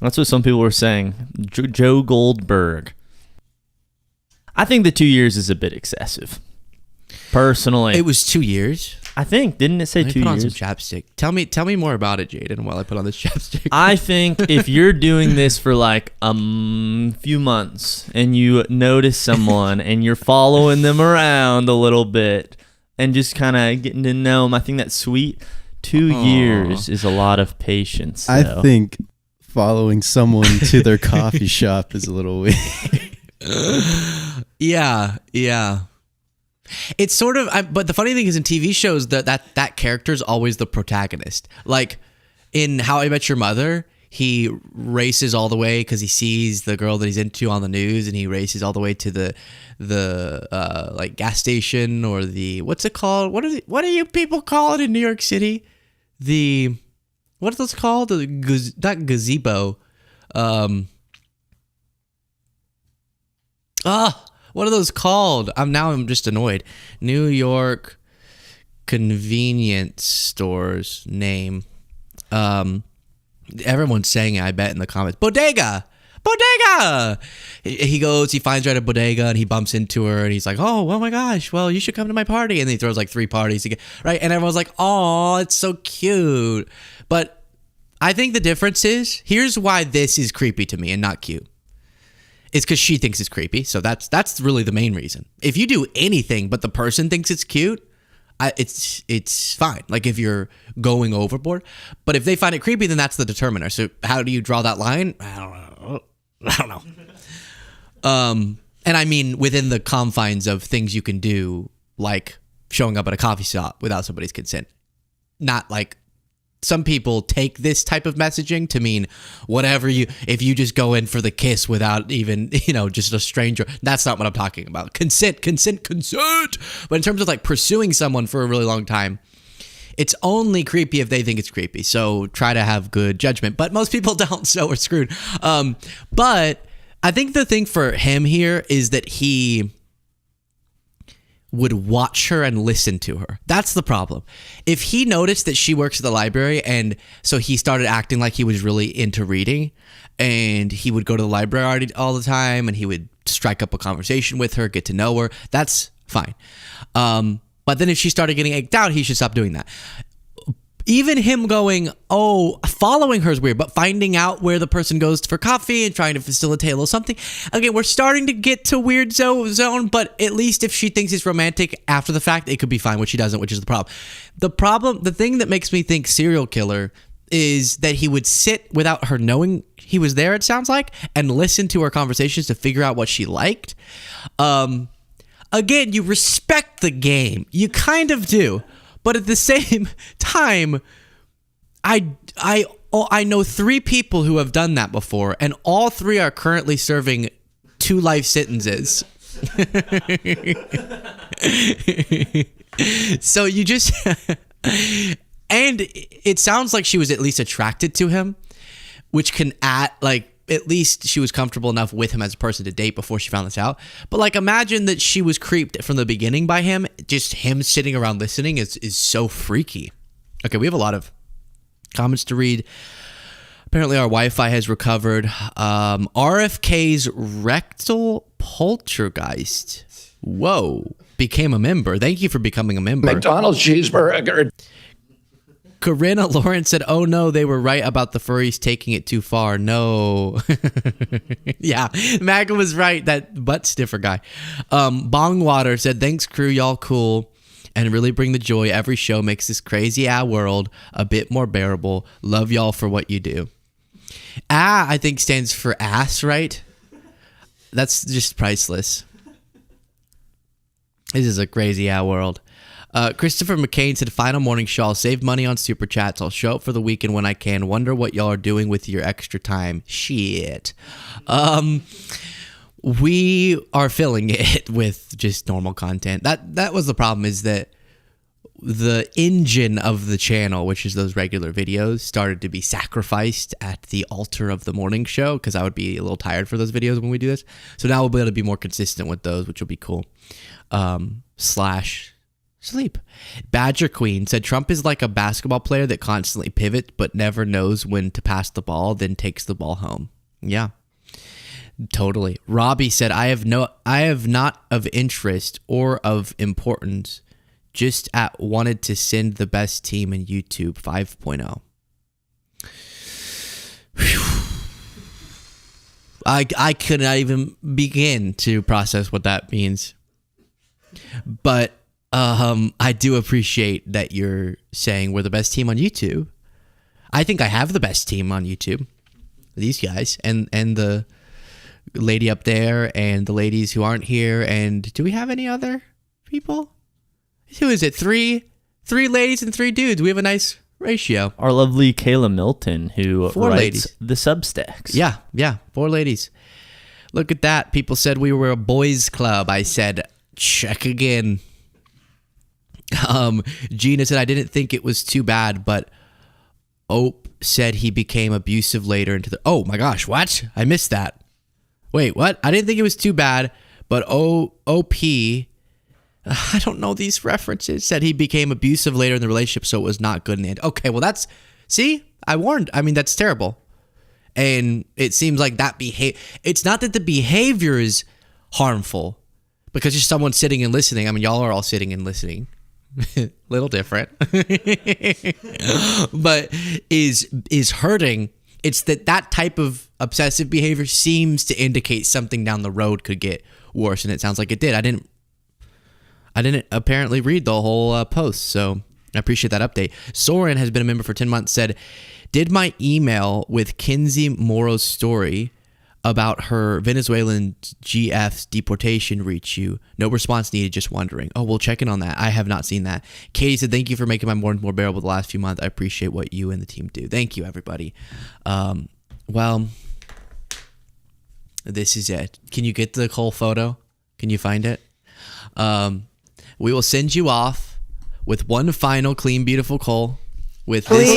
That's what some people were saying. Joe Goldberg. I think the 2 years is a bit excessive. Personally. It was 2 years? I think. Didn't it say 2 years? Put on some chapstick. Tell me more about it, Jaden, while I put on this chapstick. I think if you're doing this for like a few months and you notice someone and you're following them around a little bit and just kind of getting to know them, I think that's sweet. 2 years is a lot of patience. I think following someone to their coffee shop is a little weird. Yeah. It's sort of, but the funny thing is in TV shows that character is always the protagonist. Like in How I Met Your Mother, he races all the way because he sees the girl that he's into on the news, and he races all the way to the like gas station or the, what's it called? What do you people call it in New York City? What are those called? Not gazebo. What are those called? I'm just annoyed. New York convenience stores name. Everyone's saying it, I bet, in the comments. Bodega! He goes, he finds her at a bodega and he bumps into her and he's like, oh my gosh, well, you should come to my party. And he throws like 3 parties again, right? And everyone's like, oh, it's so cute. But I think the difference is, here's why this is creepy to me and not cute. It's because she thinks it's creepy. So that's really the main reason. If you do anything but the person thinks it's cute, it's fine. Like if you're going overboard. But if they find it creepy, then that's the determiner. So how do you draw that line? I don't know. And I mean within the confines of things you can do, like showing up at a coffee shop without somebody's consent. Not like, some people take this type of messaging to mean whatever if you just go in for the kiss without even, just a stranger. That's not what I'm talking about. Consent. But in terms of like pursuing someone for a really long time, it's only creepy if they think it's creepy. So try to have good judgment. But most people don't, so we're screwed. But I think the thing for him here is that he would watch her and listen to her. That's the problem. If he noticed that she works at the library and so he started acting like he was really into reading and he would go to the library all the time and he would strike up a conversation with her, get to know her, that's fine. But then if she started getting egged out, he should stop doing that. Even him going, following her is weird, but finding out where the person goes for coffee and trying to facilitate a little something. Again, we're starting to get to weird zone, but at least if she thinks it's romantic after the fact, it could be fine, which she doesn't, which is the problem. The thing that makes me think serial killer is that he would sit without her knowing he was there, it sounds like, and listen to her conversations to figure out what she liked. Again, you respect the game. You kind of do. But at the same time, I know 3 people who have done that before, and all 3 are currently serving 2 life sentences. So you just... And it sounds like she was at least attracted to him, which can add, like, at least she was comfortable enough with him as a person to date before she found this out. But like, imagine that she was creeped from the beginning by him. Just him sitting around listening is so freaky. Okay, we have a lot of comments to read. Apparently our Wi-Fi has recovered. RFK's rectal poltergeist. Whoa. became a member. Thank you for becoming a member. McDonald's cheeseburger. Corinna Lawrence said, oh no, they were right about the furries taking it too far. No. Yeah, Maga was right, that butt sniffer guy. Bongwater said, thanks crew, y'all cool and really bring the joy. Every show makes this crazy world a bit more bearable. Love y'all for what you do. I think stands for ass, right? That's just priceless. This is a crazy world. Christopher McCain said, final morning show. I'll save money on super chats. I'll show up for the weekend when I can. Wonder what y'all are doing with your extra time. Shit. We are filling it with just normal content. That was the problem, is that the engine of the channel, which is those regular videos, started to be sacrificed at the altar of the morning show, because I would be a little tired for those videos when we do this. So now we'll be able to be more consistent with those, which will be cool. Sleep. Badger Queen said, Trump is like a basketball player that constantly pivots but never knows when to pass the ball, then takes the ball home. Yeah, totally. Robbie said, I have not of interest or of importance, just wanted to send the best team in YouTube 5.0. I could not even begin to process what that means. But I do appreciate that you're saying we're the best team on YouTube. I think I have the best team on YouTube. These guys and the lady up there and the ladies who aren't here. And do we have any other people? Who is it? Three ladies and 3 dudes. We have a nice ratio. Our lovely Kayla Milton, who 4 writes ladies. the Substacks. Yeah, 4 ladies. Look at that. People said we were a boys club. I said, check again. Gina said, I didn't think it was too bad, but Ope said he became abusive later into the... Oh my gosh, what? I missed that. Wait, what? I didn't think it was too bad, but OP... I don't know these references. Said he became abusive later in the relationship, so it was not good in the end. Okay, well that's... See? I warned. I mean, that's terrible. And it seems like that it's not that the behavior is harmful, because just someone sitting and listening. I mean, y'all are all sitting and listening. Little different. But is hurting. It's that type of obsessive behavior seems to indicate something down the road could get worse, and it sounds like it did. I didn't apparently read the whole post, so I appreciate that update. Soren has been a member for 10 months, said, did my email with Kinsey Moro's story about her Venezuelan GF's deportation reach you? No response needed, just wondering. Oh, we'll check in on that. I have not seen that. Katie said, thank you for making my morning more bearable the last few months. I appreciate what you and the team do. Thank you, everybody. Well, this is it. Can you get the whole photo? Can you find it? We will send you off with one final clean, beautiful Cole with this.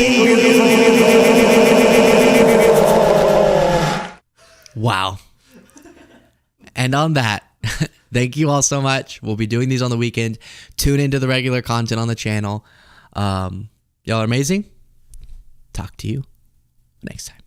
Wow. And on that, thank you all so much. We'll be doing these on the weekend. Tune into the regular content on the channel. Y'all are amazing. Talk to you next time.